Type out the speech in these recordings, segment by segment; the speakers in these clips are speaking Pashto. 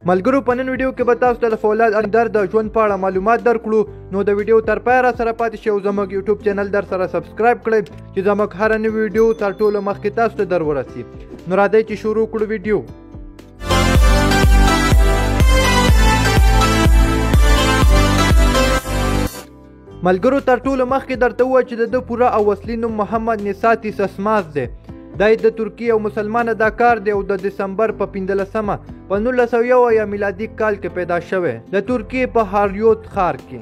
ملګرو په نن ویډیو کې به تاسو ته د فولاد اندر د ژوند په اړه معلومات درکړو، نو د ویډیو تر پایه راسره پاتې شئ او زموږ یوټیوب چینل در سره سبسکرایب کړئ چې زموږ هره نوې ویډیو تر ټولو مخکې تاسو ته در ورسي. نو راځئ چې شروع کړو ویډیو. ملګرو تر ټولو مخکې درته ووایه چې د ده پوره او اصلي نوم محمد نساتی سسماز دی. دا د ترکیې او مسلمان اداکار دی او د دسمبر په 15مه په 1901 میلادي کال کې پیدا شوی د ترکیې په هاریوت ښار کې،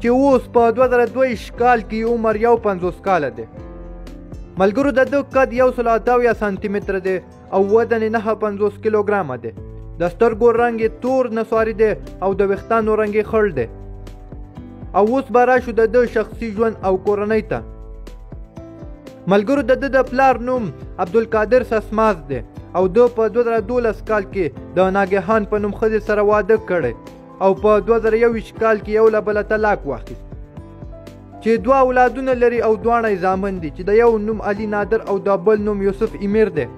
چې اوس په 2022 کال کې عمر 51 کاله دی. ملګرو د ده قد 178 سانتي متره دی او وزن 950 کیلوګرامه دی. د سترګو رنګ یې تور نسواري دی او د ویښتانو رنګ یې خړ دی. او اوس به راشو د ده شخصي ژوند او کورنۍ ته. ملګرو د ده د پلار نوم عبدالقادر سسماز دی او ده په 2012 کال کې د ناګهان په نوم ښځې سره واده کړی او په 2021 کال کې یو له بله طلاق واخیست، چې 2 اولادونه لري او دواړه یې زامن دي، چې د یو نوم علي نادر او د بل نوم یوسف امیر دی.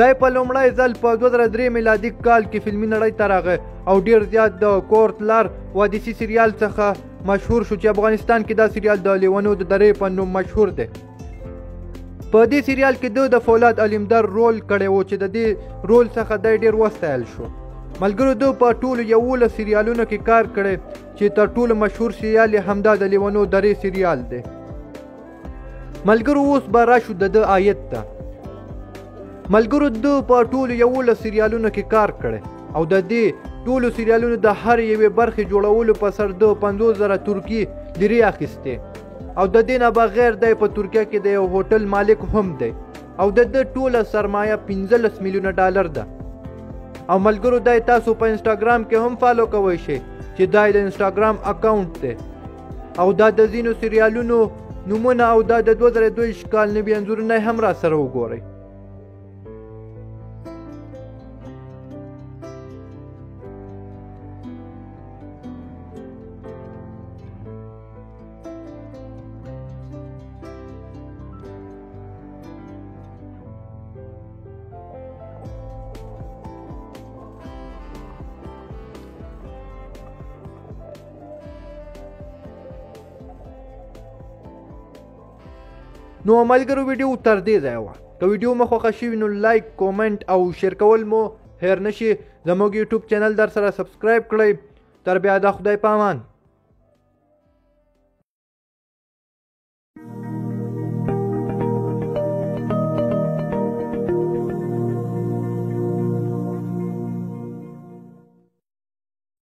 دی په لومړی ځل په 2003 میلادي کال کې فلمي نړۍ ته راغی او ډیر زیات د کورت لار وادیسي سریال څخه مشهور شو، چې افغانستان کې دا سریال د لیونو د درې په نوم مشهور دی. په دې سریال کې د فولاد علمدار رول کړی و، چې د دې رول څخه دی ډیر وستایل شو. ملګرو ده په ټولو 11 سریالونو کې کار کړی، چې تر ټولو مشهور سریال یې همدا د لیونو درې سریال دی. ملګرو اوس به راشو د ده عاید ته. ملګرو ده په ټولو 11 سریالونو کې کار کړی او د دې ټولو سریالونو د هر یوې برخې جوړولو په سر د 50,000 ترکي لیرې اخیستې او د دې نه بغیر دی په ترکیه کې د یو هوټل مالک هم دی او د ده ټوله سرمایه 15 میلیونه ډالر ده. او ملګرو دی تاسو په انسټاګرام کې هم فالو کوئ شئ، چې دا د انسټاګرام اکاونټ دی او دا د ځینو سریالونو نومونه او دا د 2022 کال نوي انځورونه هم را سره وګورئ. نو ملګرو ویډیو تر دې ځایه وه. که ویډیو مو خوښه شوي نو لایک، کومنټ او شیر کول مو هیر نشي. زموږ یوټیوب چینل در سره سبسکرایب کړئ. تر بیا د خدای په امان.